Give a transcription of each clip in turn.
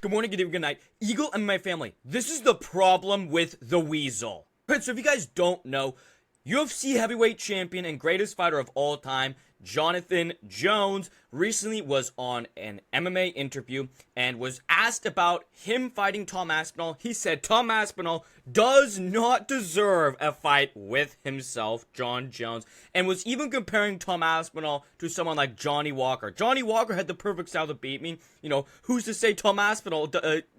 Good morning, good evening, good night. EagleMMA Family, this is the problem with TheWeasle. Right, so if you guys don't know, UFC heavyweight champion and greatest fighter of all time, Jonathan Jones, recently was on an MMA interview and was asked about him fighting Tom Aspinall. He said Tom Aspinall does not deserve a fight with himself, Jon Jones, and was even comparing Tom Aspinall to someone like Johnny Walker. Johnny Walker had the perfect style to beat me. You know, who's to say Tom Aspinall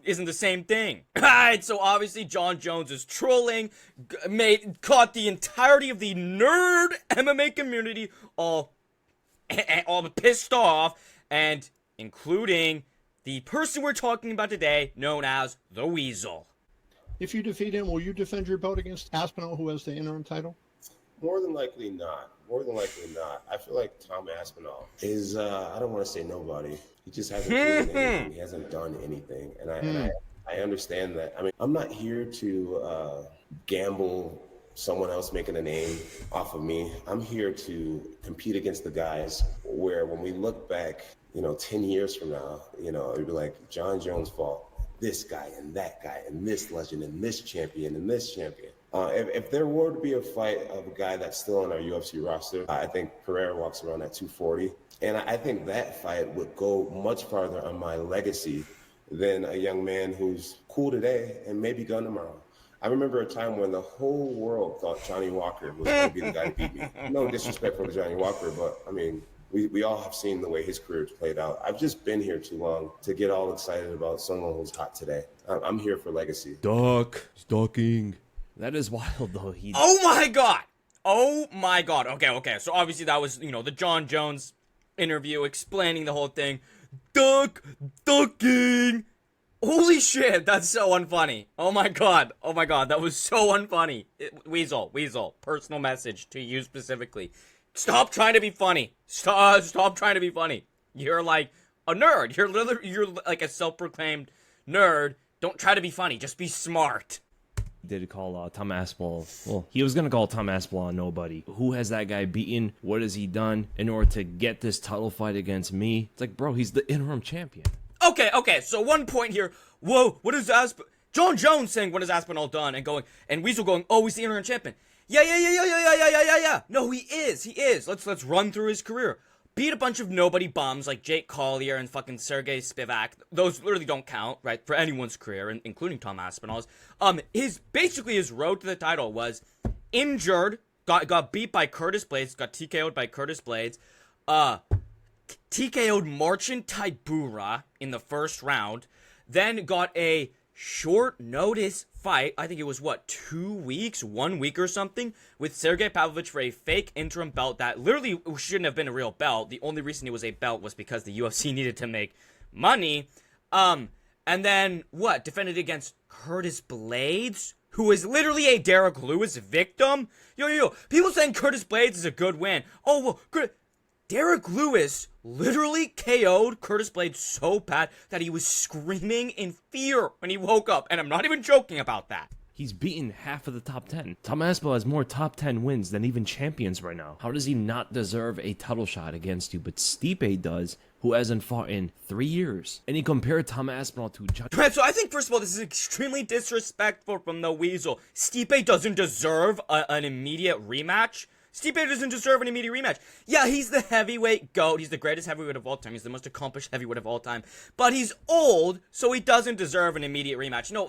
isn't the same thing? Alright, so obviously Jon Jones is trolling, caught the entirety of the nerd MMA community all pissed off, and including the person we're talking about today, known as TheWeasle. If you defeat him, will you defend your belt against Aspinall, who has the interim title? More than likely not. More than likely not. I feel like Tom Aspinall is, I don't want to say nobody. He just hasn't proven anything. He hasn't done anything. And I understand that. I mean, I'm not here to gamble someone else making a name off of me. I'm here to compete against the guys where when we look back, 10 years from now, it'd be like Jon Jones fought this guy and that guy and this legend and this champion and this champion. If there were to be a fight of a guy that's still on our UFC roster, I think Pereira walks around at 240. And I think that fight would go much farther on my legacy than a young man who's cool today and maybe gone tomorrow. I remember a time when the whole world thought Johnny Walker was going to be the guy to beat me. No disrespect for Johnny Walker, but I mean, we all have seen the way his career's played out. I've just been here too long to get all excited about someone who's hot today. I'm here for legacy. Stalking. That is wild, though. Oh my god! Oh my god. Okay. So obviously that was, the Jon Jones interview explaining the whole thing. Ducking! Holy shit, that's so unfunny. Oh my god, that was so unfunny. Weasle, personal message to you specifically. Stop trying to be funny. Stop trying to be funny. You're like a nerd. You're like a self-proclaimed nerd. Don't try to be funny, just be smart. Did call Tom Aspinall. Well, he was going to call Tom Aspinall a nobody. Who has that guy beaten? What has he done in order to get this title fight against me? It's like, bro, he's the interim champion. Okay, so one point here. Whoa, what is Jon Jones saying, what has Aspinall done? And Weasle going, oh, he's the interim champion. Yeah. No, he is. Let's run through his career. Beat a bunch of nobody bums like Jake Collier and fucking Sergey Spivak. Those literally don't count, right, for anyone's career, including Tom Aspinall's. His road to the title was injured, got beat by Curtis Blades, got TKO'd by Curtis Blades, TKO'd Marcin Tybura in the first round, then got a short notice fight, I think it was 2 weeks, 1 week or something, with Sergey Pavlovich for a fake interim belt that literally shouldn't have been a real belt. The only reason it was a belt was because the UFC needed to make money. And then defended against Curtis Blades, who is literally a Derek Lewis victim. Yo, people saying Curtis Blades is a good win. Oh, well, good. Derek Lewis literally KO'd Curtis Blades so bad that he was screaming in fear when he woke up. And I'm not even joking about that. He's beaten half of the top 10. Tom Aspinall has more top 10 wins than even champions right now. How does he not deserve a title shot against you? But Stipe does, who hasn't fought in 3 years. And he compared Tom Aspinall to John. Right, so I think, first of all, this is extremely disrespectful from TheWeasle. Stipe doesn't deserve an immediate rematch. Stipe doesn't deserve an immediate rematch. Yeah, he's the heavyweight GOAT. He's the greatest heavyweight of all time. He's the most accomplished heavyweight of all time. But he's old, so he doesn't deserve an immediate rematch. No.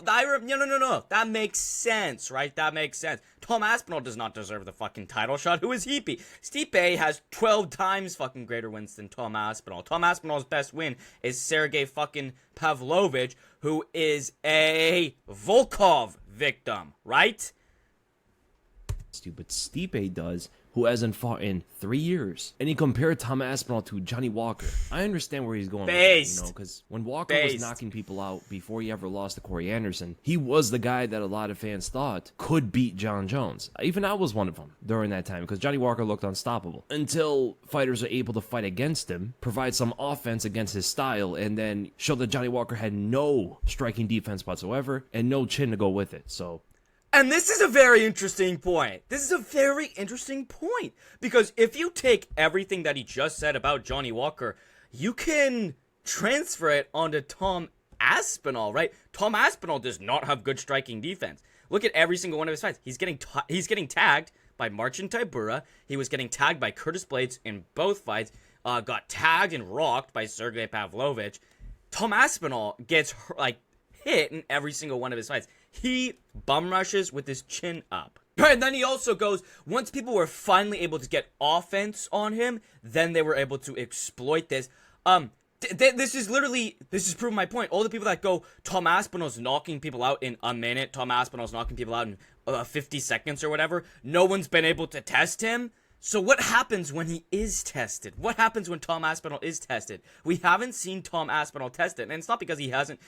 That makes sense, right? That makes sense. Tom Aspinall does not deserve the fucking title shot. Who is he? Stipe has 12 times fucking greater wins than Tom Aspinall. Tom Aspinall's best win is Sergey fucking Pavlovich, who is a Volkov victim, right? But Stipe does, who hasn't fought in 3 years. And he compared Tom Aspinall to Johnny Walker. I understand where he's going with that, because when Walker was knocking people out before he ever lost to Corey Anderson, he was the guy that a lot of fans thought could beat Jon Jones. Even I was one of them during that time, because Johnny Walker looked unstoppable. Until fighters are able to fight against him, provide some offense against his style, and then show that Johnny Walker had no striking defense whatsoever, and no chin to go with it. So And this is a very interesting point. Because if you take everything that he just said about Johnny Walker, you can transfer it onto Tom Aspinall, right? Tom Aspinall does not have good striking defense. Look at every single one of his fights. He's getting tagged by Marcin Tybura. He was getting tagged by Curtis Blades in both fights. Got tagged and rocked by Sergey Pavlovich. Tom Aspinall gets hit in every single one of his fights. He bum rushes with his chin up. And then he also goes, once people were finally able to get offense on him, then they were able to exploit this. This is proving my point. All the people that go, Tom Aspinall's knocking people out in a minute, Tom Aspinall's knocking people out in 50 seconds or whatever, no one's been able to test him. So what happens when he is tested? What happens when Tom Aspinall is tested? We haven't seen Tom Aspinall tested, and it's not because he hasn't,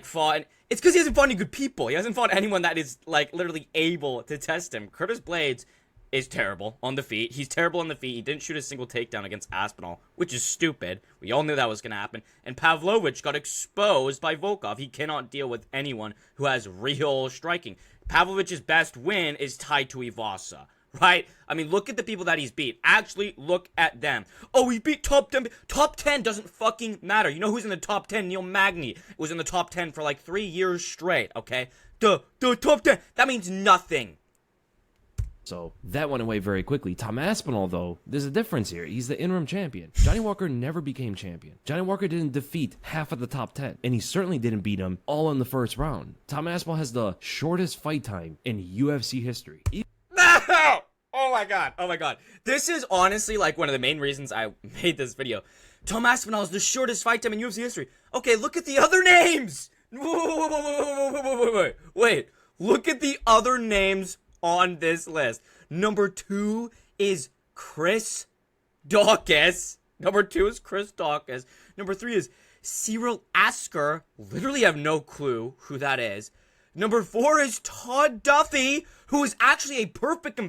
fought. It's because he hasn't fought any good people. He hasn't fought anyone that is, literally able to test him. Curtis Blades is terrible on the feet. He's terrible on the feet. He didn't shoot a single takedown against Aspinall, which is stupid. We all knew that was going to happen. And Pavlovich got exposed by Volkov. He cannot deal with anyone who has real striking. Pavlovich's best win is tied to Ivasa, right? I mean, look at the people that he's beat. Actually, look at them. Oh, he beat top 10. Top 10 doesn't fucking matter. You know who's in the top 10? Neil Magny was in the top 10 for 3 years straight, okay? The top 10. That means nothing. So that went away very quickly. Tom Aspinall, though, there's a difference here. He's the interim champion. Johnny Walker never became champion. Johnny Walker didn't defeat half of the top 10, and he certainly didn't beat him all in the first round. Tom Aspinall has the shortest fight time in UFC history. No! Oh my god. This is honestly one of the main reasons I made this video. Tom Aspinall is the shortest fight time in UFC history. Okay, look at the other names! Wait. Look at the other names on this list. Number 2 is Chris Daukaus. Number 3 is Cyril Asker. Literally have no clue who that is. Number 4 is Todd Duffy, who is actually a perfect...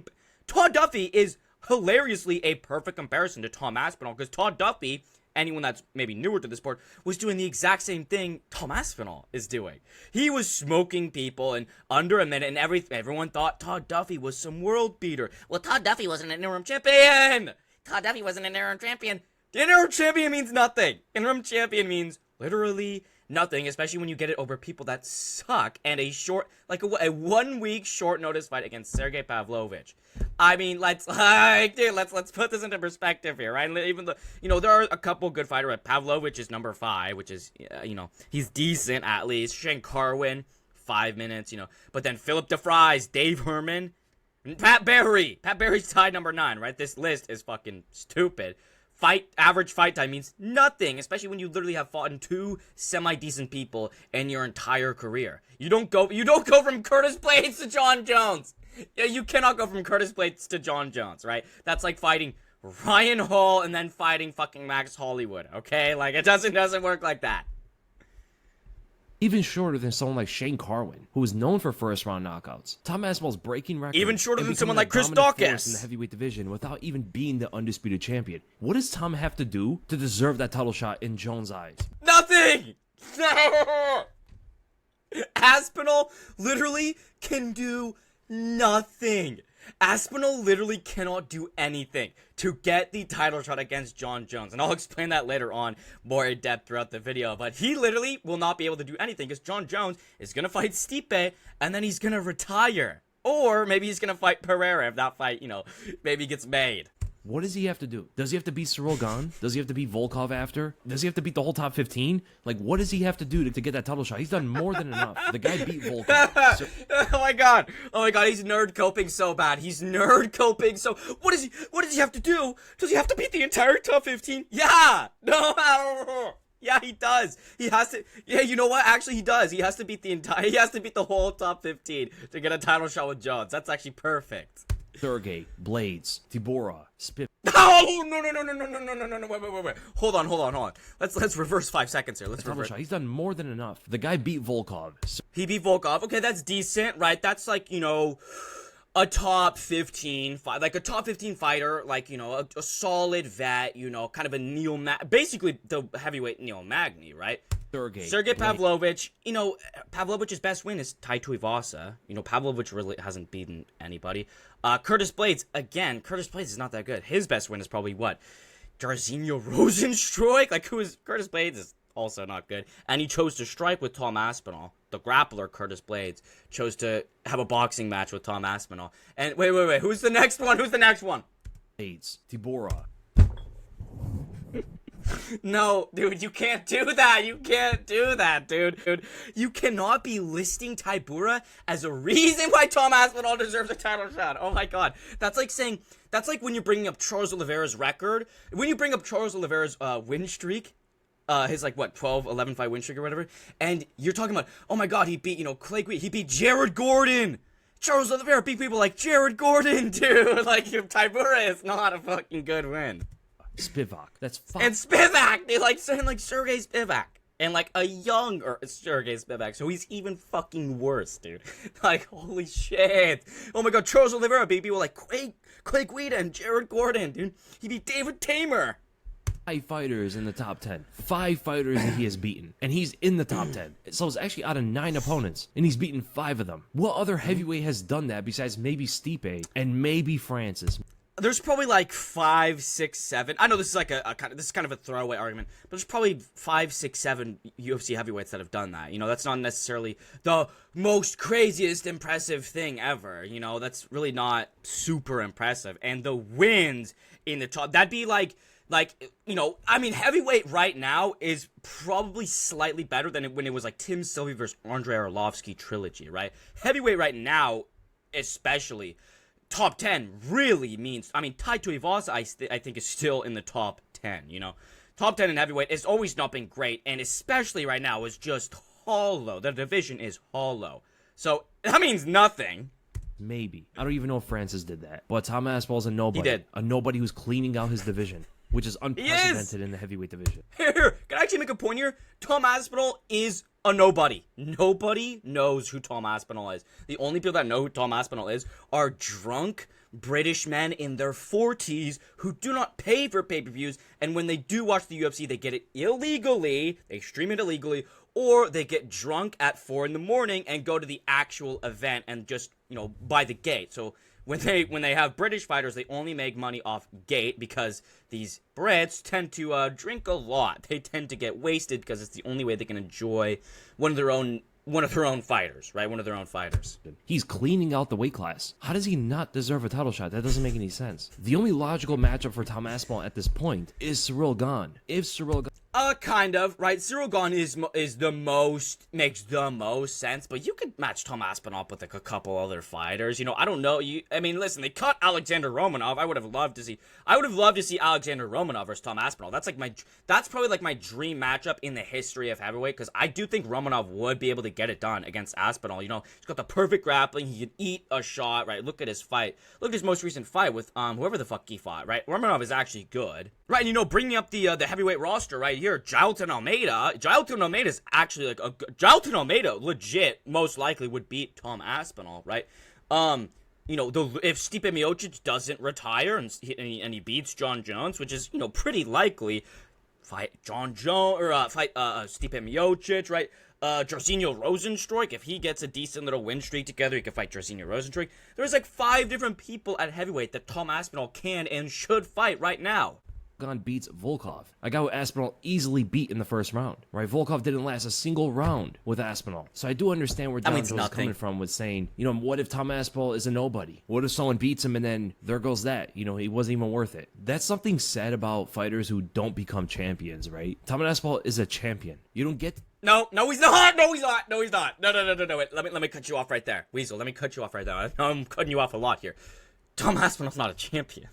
Todd Duffy is hilariously a perfect comparison to Tom Aspinall, because Todd Duffy, anyone that's maybe newer to the sport, was doing the exact same thing Tom Aspinall is doing. He was smoking people in under a minute, and everyone thought Todd Duffy was some world beater. Well, Todd Duffy wasn't an interim champion! The interim champion means nothing. Interim champion means literally nothing, especially when you get it over people that suck, and a 1 week short notice fight against Sergey Pavlovich. I mean, let's put this into perspective here, right? Even though, there are a couple good fighters. Pavlovich is number 5, which is, he's decent at least. Shane Carwin, 5 minutes, But then Philip DeFries, Dave Herman, Pat Barry. Pat Barry's tied number 9, right? This list is fucking stupid. Average fight time means nothing, especially when you literally have fought in 2 semi-decent people in your entire career. You don't go from Curtis Blades to John Jones. Yeah, you cannot go from Curtis Blades to John Jones, right? That's like fighting Ryan Hall and then fighting fucking Max Hollywood, okay? It doesn't work like that. Even shorter than someone like Shane Carwin, who is known for first-round knockouts. Tom Aspinall's breaking records. Even shorter than someone like Chris Daukaus Daukaus in the heavyweight division without even being the undisputed champion. What does Tom have to do to deserve that title shot in Jones' eyes? Nothing! Aspinall literally can do nothing. Aspinall literally cannot do anything to get the title shot against John Jones. And I'll explain that later on more in depth throughout the video. But he literally will not be able to do anything because John Jones is going to fight Stipe and then he's going to retire. Or maybe he's going to fight Pereira if that fight, maybe gets made. What does he have to do? Does he have to beat Cyril Gane? Does he have to beat Volkov after? Does he have to beat the whole top 15? What does he have to do to get that title shot? He's done more than enough. The guy beat Volkov. Oh my god, he's nerd coping so bad. What does he have to do? Does he have to beat the entire top 15? Yeah! No! Yeah, he does. He has to. Yeah, you know what? Actually, he does. He has to beat the whole top 15 to get a title shot with Jones. That's actually perfect. Sergey, Blades, Tybura, Spip. Oh no! Wait. Hold on. Let's reverse 5 seconds here. Let's reverse. He's done more than enough. The guy beat Volkov. He beat Volkov. Okay, that's decent, right? That's a top 15 fight, a top 15 fighter, a solid vet, kind of a basically the heavyweight Neil Magny, right? Sergey Pavlovich, Pavlovich's best win is tied to Ivasa. Pavlovich really hasn't beaten anybody. Curtis Blades is not that good. His best win is probably what? Jairzinho Rosenstruik? Who is Curtis Blades is Also not good. And he chose to strike with Tom Aspinall. The grappler, Curtis Blades, chose to have a boxing match with Tom Aspinall. And wait. Who's the next one? AIDS. Tibora. No, dude, you can't do that. You can't do that, dude. You cannot be listing Tybura as a reason why Tom Aspinall deserves a title shot. Oh my god. That's like when you're bringing up Charles Oliveira's record. When you bring up Charles Oliveira's win streak, his 11 fight win streak or whatever, and you're talking about, oh my god, he beat, Clay Guida, he beat Jared Gordon. Charles Oliveira beat people like Jared Gordon, dude. Like, Tybura is not a fucking good win. Spivak. That's fine. And Spivak! They like Sergey Spivak. And like a younger Sergey Spivak. So he's even fucking worse, dude. Like, holy shit. Oh my god, Charles Oliveira beat people like Clay Guida and Jared Gordon, dude. He beat David Tamer. 5 fighters in the top 10. 5 fighters that he has beaten. And he's in the top 10. So it's actually out of 9 opponents. And he's beaten 5 of them. What other heavyweight has done that besides maybe Stipe and maybe Francis? There's probably like 5, 6, 7. I know this is like this is kind of a throwaway argument, but there's probably 5, 6, 7 UFC heavyweights that have done that. That's not necessarily the most craziest impressive thing ever. That's really not super impressive. And the wins in the top, that'd be heavyweight right now is probably slightly better than when it was like Tim Sylvie versus Andrei Arlovsky trilogy, right? Heavyweight right now, especially. Top 10 really means, Tai Tuivasa, I think, is still in the top 10, Top 10 in heavyweight has always not been great, and especially right now is just hollow. The division is hollow. So, that means nothing. Maybe. I don't even know if Francis did that. But Tom Aspinall's a nobody. He did. A nobody who's cleaning out his division, which is unprecedented in the heavyweight division. Here, can I actually make a point here? Tom Aspinall is a nobody. Nobody knows who Tom Aspinall is. The only people that know who Tom Aspinall is are drunk British men in their 40s who do not pay for pay-per-views, and when they do watch the UFC, they get it illegally, they stream it illegally, or they get drunk at 4 in the morning and go to the actual event and just, buy the gate. So when they have British fighters, they only make money off gate because these Brits tend to drink a lot. They tend to get wasted because it's the only way they can enjoy one of their own fighters, right? One of their own fighters. He's cleaning out the weight class. How does he not deserve a title shot? That doesn't make any sense. The only logical matchup for Tom Aspinall at this point is Ciryl Gane. If Ciryl Gane... Kind of, right? Ciryl Gane makes the most sense, but you could match Tom Aspinall up with like a couple other fighters. I don't know. Listen, they cut Alexander Romanov. I would have loved to see Alexander Romanov versus Tom Aspinall. That's probably like my dream matchup in the history of heavyweight, because I do think Romanov would be able to get it done against Aspinall. He's got the perfect grappling. He can eat a shot, right? Look at his fight. Look at his most recent fight with whoever the fuck he fought, right? Romanov is actually good, right? And bringing up the heavyweight roster right here, Jailton Almeida. Jailton Almeida is actually Jailton Almeida legit most likely would beat Tom Aspinall, right? If Stipe Miocic doesn't retire and he beats John Jones, which is pretty likely, fight John Jones or fight Stipe Miocic, right? Jairzinho Rozenstruik, if he gets a decent little win streak together, he can fight Jairzinho Rozenstruik. There's like 5 different people at heavyweight that Tom Aspinall can and should fight right now. Gane beats Volkov, a guy who Aspinall easily beat in the first round, right? Volkov didn't last a single round with Aspinall. So I do understand where John Jones is coming from with saying, what if Tom Aspinall is a nobody? What if someone beats him and then there goes that? He wasn't even worth it. That's something said about fighters who don't become champions, right? Tom Aspinall is a champion. You don't get... No, he's not. No, he's not. No. Wait, let me cut you off right there. Weasel, let me cut you off right there. I know I'm cutting you off a lot here. Tom Aspinall's not a champion.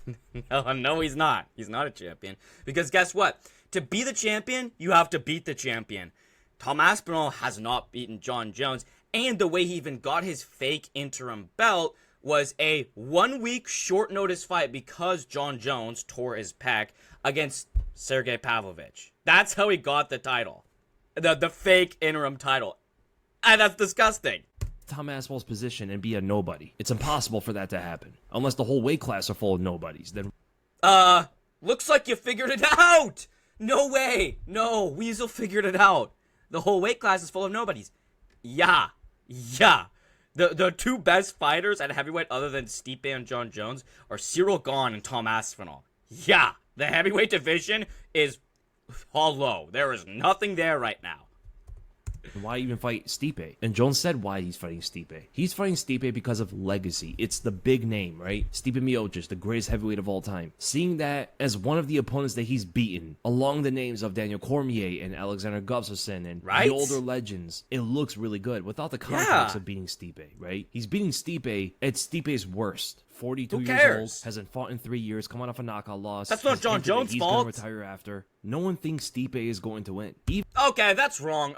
No, he's not. He's not a champion. Because guess what? To be the champion, you have to beat the champion. Tom Aspinall has not beaten John Jones, and the way he even got his fake interim belt was a 1-week short notice fight because John Jones tore his pec against Sergey Pavlovich. That's how he got the title. The fake interim title. And that's disgusting. Tom Aspinall's position and be a nobody. It's impossible for that to happen. Unless the whole weight class are full of nobodies. Then looks like you figured it out! No way! No, Weasel figured it out. The whole weight class is full of nobodies. Yeah. The 2 best fighters at heavyweight other than Stipe and John Jones are Ciryl Gane and Tom Aspinall. Yeah, the heavyweight division is hollow. There is nothing there right now. Why even fight Stipe? And Jones said why he's fighting Stipe. He's fighting Stipe because of legacy. It's the big name, right? Stipe Miocic, the greatest heavyweight of all time. Seeing that as one of the opponents that he's beaten, along the names of Daniel Cormier and Alexander Gustafsson and the older legends, it looks really good without the context of beating Stipe, right? He's beating Stipe at Stipe's worst. 42 years old, hasn't fought in 3 years, come on off a knockout loss. That's not John Jones' fault. He's going to retire after. No one thinks Stipe is going to win. Okay, that's wrong.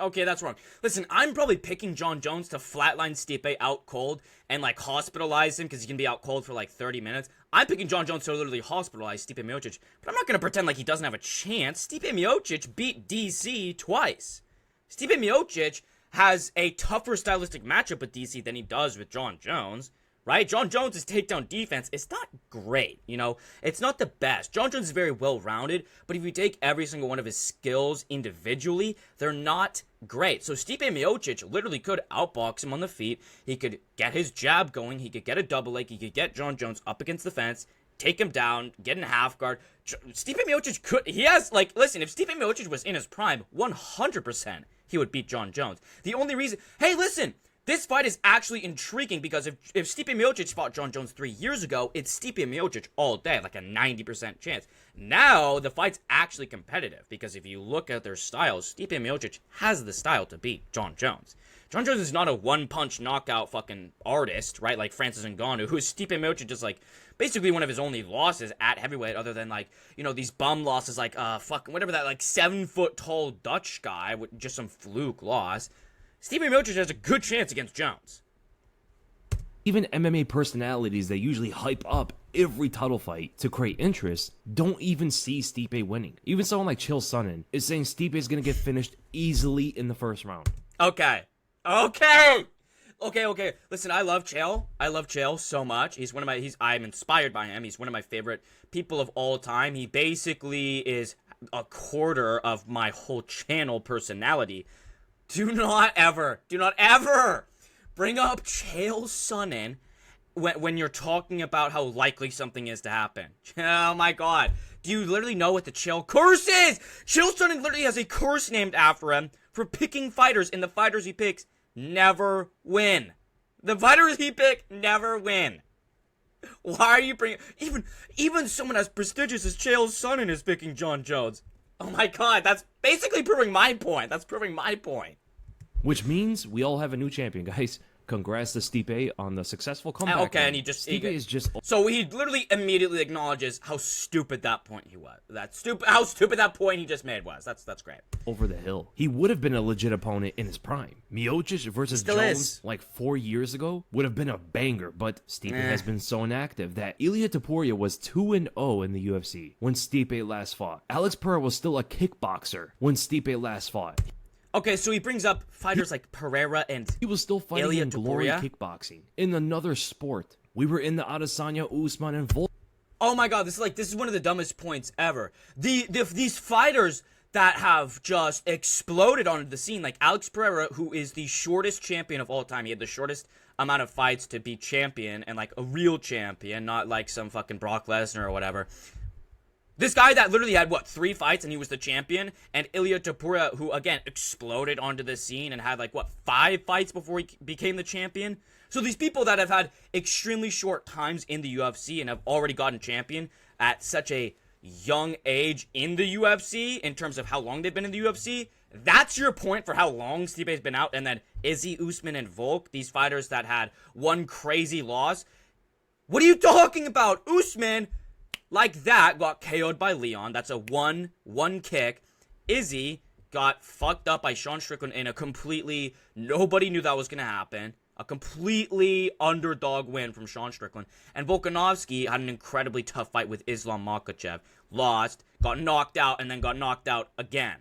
Listen, I'm probably picking John Jones to flatline Stipe out cold and, like, hospitalize him because he can be out cold for, like, 30 minutes. I'm picking John Jones to literally hospitalize Stipe Miocic, but I'm not going to pretend like he doesn't have a chance. Stipe Miocic beat DC twice. Stipe Miocic has a tougher stylistic matchup with DC than he does with John Jones. Right? John Jones' takedown defense is not great, you know? It's not the best. John Jones is very well-rounded, but if you take every single one of his skills individually, they're not great. So Stipe Miocic literally could outbox him on the feet. He could get his jab going. He could get a double leg. He could get John Jones up against the fence, take him down, get in half guard. Stipe Miocic could... He has, like, listen, if Stipe Miocic was in his prime, 100% he would beat John Jones. The only reason... Hey, listen... This fight is actually intriguing because if Stipe Miocic fought John Jones 3 years ago, it's Stipe Miocic all day, like a 90% chance. Now, the fight's actually competitive because if you look at their styles, Stipe Miocic has the style to beat John Jones. John Jones is not a one-punch knockout fucking artist, right, like Francis Ngannou, who is Stipe Miocic just, like, basically one of his only losses at heavyweight other than, like, you know, these bum losses like, fucking, whatever that, like, 7-foot-tall Dutch guy with just some fluke loss. Stipe Miocic has a good chance against Jones. Even MMA personalities that usually hype up every title fight to create interest don't even see Stipe winning. Even someone like Chael Sonnen is saying Stipe is going to get finished easily in the first round. Okay. Listen, I love Chael. I love Chael so much. I'm inspired by him. He's one of my favorite people of all time. He basically is a quarter of my whole channel personality. Do not ever bring up Chael Sonnen when you're talking about how likely something is to happen. Oh my god. Do you literally know what the Chael curse is? Chael Sonnen literally has a curse named after him for picking fighters, and the fighters he picks never win. The fighters he picks never win. Why are you bringing... Even someone as prestigious as Chael Sonnen is picking John Jones. Oh my god, that's basically proving my point. Which means we all have a new champion, guys. Congrats to Stipe on the successful comeback. Okay, and Stipe is just... So he literally immediately acknowledges how stupid that point he was. How stupid that point he just made was. That's great. Over the hill. He would have been a legit opponent in his prime. Miocic versus Jones, like 4 years ago, would have been a banger, but Stipe has been so inactive that Ilia Topuria was 2-0 in the UFC when Stipe last fought. Alex Pereira was still a kickboxer when Stipe last fought. Okay, so he brings up fighters like Pereira and he was still fighting Ilia in glory kickboxing. In another sport. We were in the Adesanya, Usman, and Volk. Oh my god, this is one of the dumbest points ever. These fighters that have just exploded onto the scene, like Alex Pereira, who is the shortest champion of all time. He had the shortest amount of fights to be champion, and like a real champion, not like some fucking Brock Lesnar or whatever. This guy that literally had, 3 fights and he was the champion, and Ilia Topuria, who, again, exploded onto the scene and had, 5 fights before he became the champion. So these people that have had extremely short times in the UFC and have already gotten champion at such a young age in the UFC, in terms of how long they've been in the UFC, that's your point for how long Stipe's been out. And then Izzy, Usman, and Volk, these fighters that had one crazy loss. What are you talking about? Usman... like that, got KO'd by Leon. That's a one kick. Izzy got fucked up by Sean Strickland in a completely... nobody knew that was going to happen. A completely underdog win from Sean Strickland. And Volkanovski had an incredibly tough fight with Islam Makhachev. Lost, got knocked out, and then got knocked out again.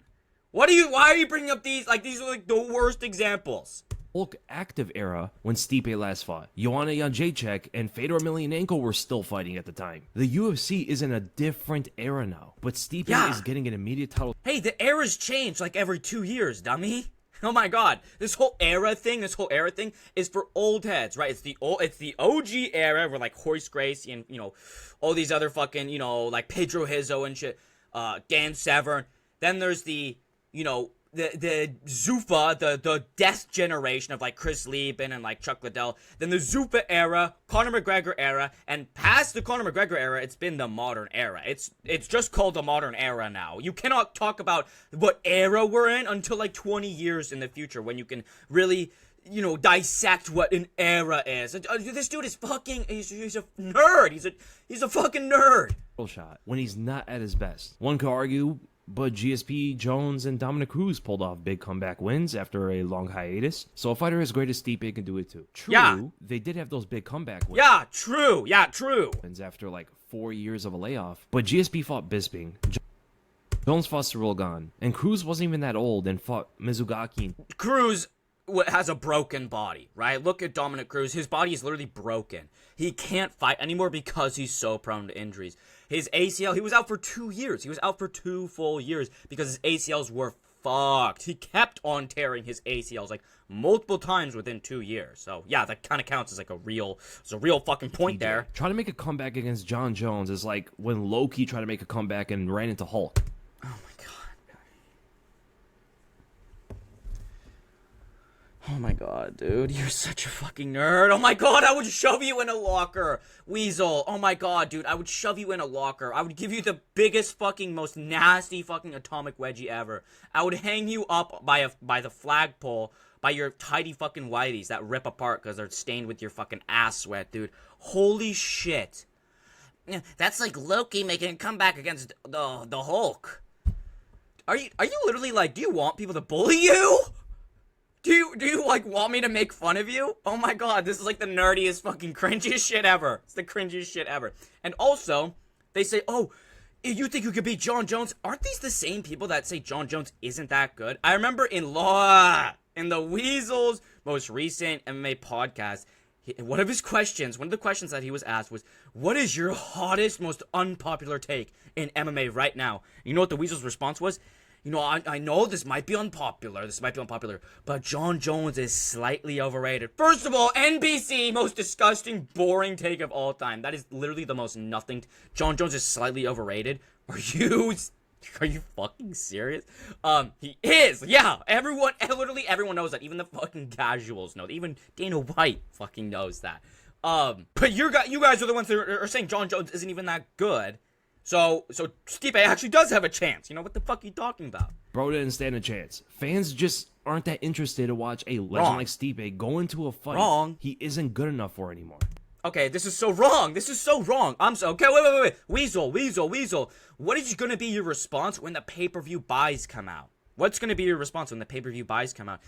Why are you bringing up these? These are the worst examples. Volk active era when Stipe last fought. Joanna Jędrzejczyk and Fedor Emelianenko were still fighting at the time. The UFC is in a different era now, but Stipe is getting an immediate title. Hey, the era's change every 2 years, dummy. Oh my god, this whole era thing is for old heads, right? It's the OG era where Royce Gracie and all these other fucking like Pedro Hizzo and shit, Dan Severn. Then there's the, you know, the Zuffa, the death generation of like Chris Lieben and like Chuck Liddell. Then the Zuffa era, Conor McGregor era, and past the Conor McGregor era, it's been the modern era. It's just called the modern era now. You cannot talk about what era we're in until like 20 years in the future when you can really, you know, dissect what an era is. This dude is fucking, he's a nerd. He's a fucking nerd. Shot when he's not at his best. One could argue, but GSP, Jones, and Dominic Cruz pulled off big comeback wins after a long hiatus. So a fighter as great as Stipe can do it too. True, they did have those big comeback wins. Yeah, true. After like 4 years of a layoff. But GSP fought Bisping. Jones fought Cyril Gane. And Cruz wasn't even that old and fought Mizugaki. Cruz has a broken body, right? Look at Dominic Cruz. His body is literally broken. He can't fight anymore because he's so prone to injuries. His ACL, he was out for 2 years. He was out for 2 full years because his ACLs were fucked. He kept on tearing his ACLs like multiple times within 2 years. So yeah, that kind of counts as like a real fucking point there. Trying to make a comeback against John Jones is like when Loki tried to make a comeback and ran into Hulk. Oh my god. Oh my god, dude, you're such a fucking nerd. Oh my god, I would shove you in a locker, Weasel. Oh my god, dude, I would shove you in a locker. I would give you the biggest fucking, most nasty fucking atomic wedgie ever. I would hang you up by the flagpole, by your tidy fucking whiteys that rip apart because they're stained with your fucking ass sweat, dude. Holy shit. That's like Loki making a comeback against the Hulk. Are you literally like, do you want people to bully you? Do you like want me to make fun of you? Oh my god, this is like the nerdiest fucking cringiest shit ever. It's the cringiest shit ever. And also, they say, oh, you think you could beat John Jones? Aren't these the same people that say John Jones isn't that good? I remember in TheWeasle's most recent MMA podcast, one of the questions that he was asked was, what is your hottest, most unpopular take in MMA right now? You know what TheWeasle's response was? You know, I know this might be unpopular, but John Jones is slightly overrated. First of all, NBC, most disgusting, boring take of all time. That is literally the most nothing. John Jones is slightly overrated. Are you fucking serious? He is. Yeah, literally everyone knows that. Even the fucking casuals know. Even Dana White fucking knows that. But you guys are the ones that are saying John Jones isn't even that good. So Stipe actually does have a chance. You know, what the fuck are you talking about? Bro didn't stand a chance. Fans just aren't that interested to watch a legend like Stipe go into a fight he isn't good enough for anymore. Okay, this is so wrong. Okay, wait. Weasel. What is going to be your response when the pay-per-view buys come out? What's going to be your response when the pay-per-view buys come out?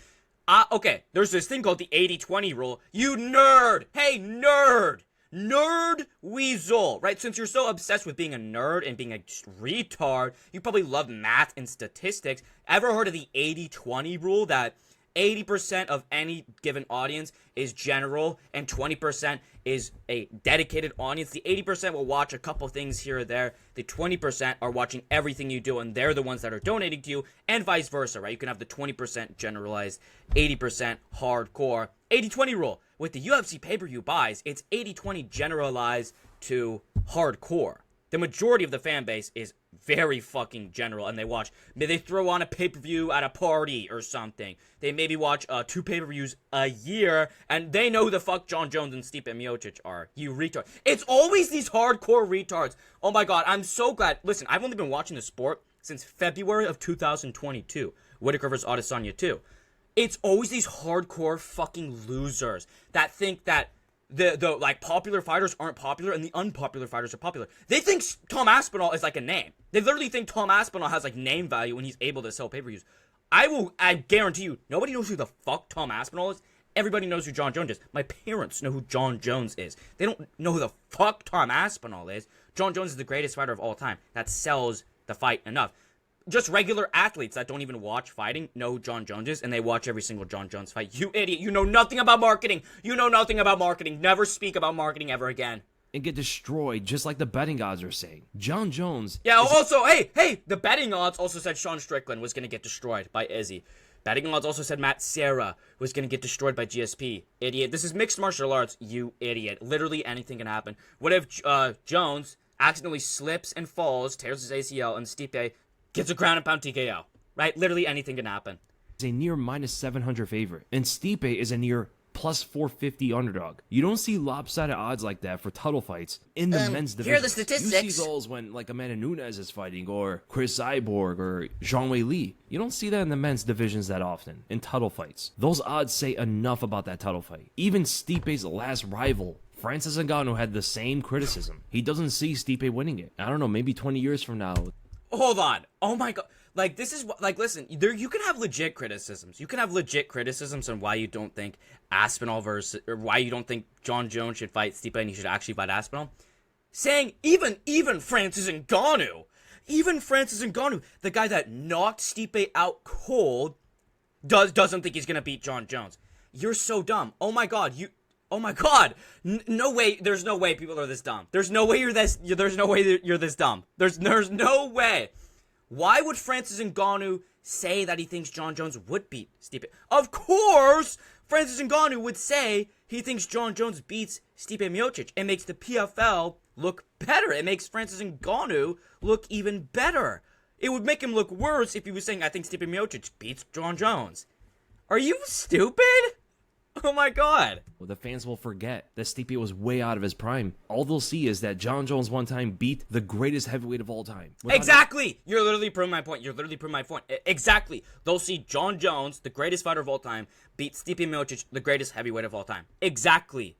Okay, there's this thing called the 80-20 rule. You nerd! Hey, nerd! Nerd Weasel, right? Since you're so obsessed with being a nerd and being a retard, you probably love math and statistics. Ever heard of the 80-20 rule, that 80% of any given audience is general and 20% is a dedicated audience? The 80% will watch a couple things here or there. The 20% are watching everything you do, and they're the ones that are donating to you, and vice versa, right? You can have the 20% generalized, 80% hardcore. 80-20 rule. With the UFC pay-per-view buys, it's 80-20 generalized to hardcore. The majority of the fan base is very fucking general, and they throw on a pay-per-view at a party or something. They maybe watch 2 pay-per-views a year, and they know who the fuck John Jones and Stipe Miocic are. You retard. It's always these hardcore retards. Oh my god, I'm so glad. Listen, I've only been watching the sport since February of 2022. Whitaker vs. Adesanya 2. It's always these hardcore fucking losers that think that the like popular fighters aren't popular and the unpopular fighters are popular. They think Tom Aspinall is like a name. They literally think Tom Aspinall has like name value when he's able to sell pay-per-views. I guarantee you, nobody knows who the fuck Tom Aspinall is. Everybody knows who John Jones is. My parents know who John Jones is. They don't know who the fuck Tom Aspinall is. John Jones is the greatest fighter of all time. That sells the fight enough. Just regular athletes that don't even watch fighting know who John Jones is, and they watch every single John Jones fight. You idiot. You know nothing about marketing. Never speak about marketing ever again. And get destroyed, just like the betting odds are saying. John Jones... Yeah, also, hey, the betting odds also said Sean Strickland was going to get destroyed by Izzy. Betting odds also said Matt Serra was going to get destroyed by GSP. Idiot. This is mixed martial arts, you idiot. Literally anything can happen. What if Jones accidentally slips and falls, tears his ACL, and Stipe gets a ground and pound TKO, right? Literally anything can happen. Is a near -700 favorite, and Stipe is a near +450 underdog. You don't see lopsided odds like that for title fights in the men's division. Here are the statistics. You see those when like Amanda Nunes is fighting, or Chris Cyborg, or Zhang Wei Li. You don't see that in the men's divisions that often in title fights. Those odds say enough about that title fight. Even Stipe's last rival, Francis Ngannou, had the same criticism. He doesn't see Stipe winning it. I don't know, maybe 20 years from now. Hold on. Oh my god. Like, this is, like, listen, you can have legit criticisms. You can have legit criticisms on why you don't think Aspinall or why you don't think John Jones should fight Stipe and he should actually fight Aspinall. Saying even Francis Ngannou, the guy that knocked Stipe out cold, doesn't think he's gonna beat John Jones. You're so dumb. Oh my god, no way, there's no way people are this dumb. There's no way you're this dumb. There's no way. Why would Francis Ngannou say that he thinks John Jones would beat Stipe? Of course, Francis Ngannou would say he thinks John Jones beats Stipe Miocic. It makes the PFL look better. It makes Francis Ngannou look even better. It would make him look worse if he was saying, I think Stipe Miocic beats John Jones. Are you stupid? Oh my god. Well, the fans will forget that Stipe was way out of his prime. All they'll see is that John Jones one time beat the greatest heavyweight of all time. Exactly. You're literally proving my point. Exactly. They'll see John Jones, the greatest fighter of all time, beat Stipe Miocic, the greatest heavyweight of all time. Exactly.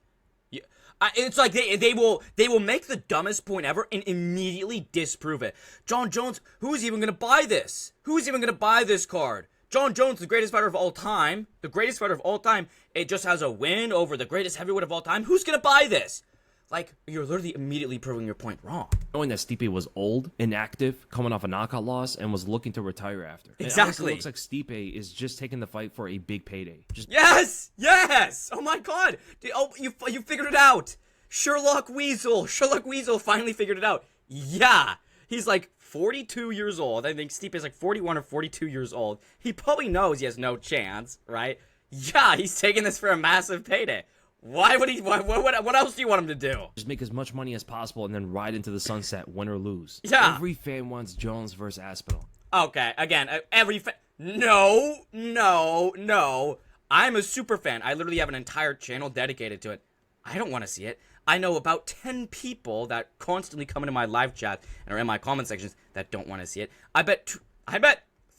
It's like they will make the dumbest point ever and immediately disprove it. John Jones, who's even gonna buy this? Who's even gonna buy this card? John Jones, the greatest fighter of all time, it just has a win over the greatest heavyweight of all time. Who's gonna buy this? Like, you're literally immediately proving your point wrong. Knowing that Stipe was old, inactive, coming off a knockout loss, and was looking to retire after. Exactly. It looks like Stipe is just taking the fight for a big payday. Yes! Oh my god! You figured it out! Sherlock Weasle finally figured it out. Yeah! He's like 42 years old. I think Stipe is like 41 or 42 years old. He probably knows he has no chance, right? Yeah, he's taking this for a massive payday. Why would he? What else do you want him to do? Just make as much money as possible and then ride into the sunset, win or lose. Yeah. Every fan wants Jones versus Aspinall. Okay, again, No. I'm a super fan. I literally have an entire channel dedicated to it. I don't want to see it. I know about 10 people that constantly come into my live chat and are in my comment sections that don't want to see it. I bet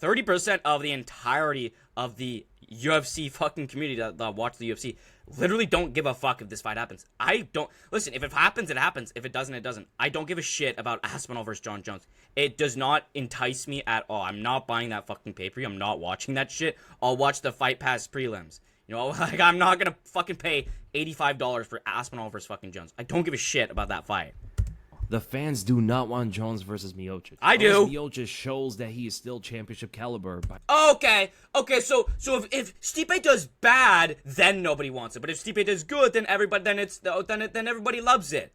30% of the entirety of the UFC fucking community that watch the UFC literally don't give a fuck if this fight happens. I don't listen. If it happens, it happens. If it doesn't, it doesn't. I don't give a shit about Aspinall versus John Jones. It does not entice me at all. I'm not buying that fucking pay-per-view. I'm not watching that shit. I'll watch the Fight Pass prelims. You know, like, I'm not gonna fucking pay $85 for Aspinall versus fucking Jones. I don't give a shit about that fight. The fans do not want Jones versus Miocic. I do. Miocic shows that he is still championship caliber. Okay. So if Stipe does bad, then nobody wants it. But if Stipe does good, then everybody loves it.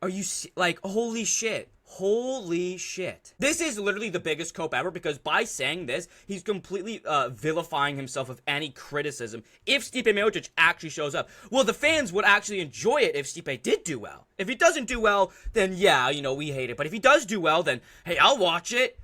Are you like, holy shit? Holy shit. This is literally the biggest cope ever, because by saying this, he's completely vilifying himself of any criticism if Stipe Miocic actually shows up. Well, the fans would actually enjoy it if Stipe did do well. If he doesn't do well, then yeah, you know, we hate it. But if he does do well, then hey, I'll watch it.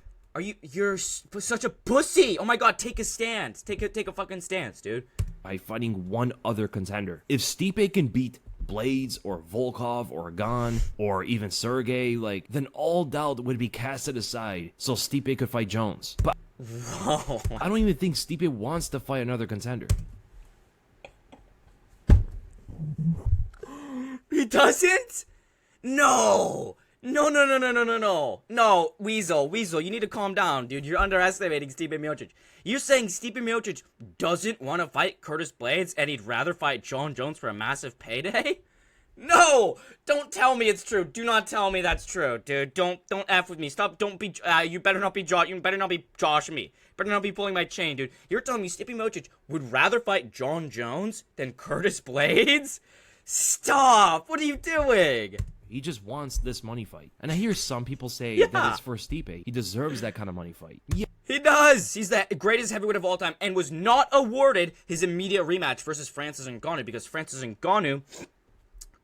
You're such a pussy. Oh my god, take a stance. Take a fucking stance, dude. By fighting one other contender. If Stipe can beat Blades or Volkov or Gan or even Sergey, then all doubt would be casted aside so Stipe could fight Jones. But whoa. I don't even think Stipe wants to fight another contender. He doesn't? No, Weasle, you need to calm down, dude. You're underestimating Stipe Miocic. You're saying Stipe Miocic doesn't want to fight Curtis Blades and he'd rather fight John Jones for a massive payday? No! Don't tell me it's true. Do not tell me that's true, dude. Don't F with me. Stop. Don't be, you better not be joshing me. Better not be pulling my chain, dude. You're telling me Stipe Miocic would rather fight John Jones than Curtis Blades? Stop! What are you doing? He just wants this money fight. And I hear some people say that it's for Stipe. He deserves that kind of money fight. Yeah. He does! He's the greatest heavyweight of all time and was not awarded his immediate rematch versus Francis Ngannou because Francis Ngannou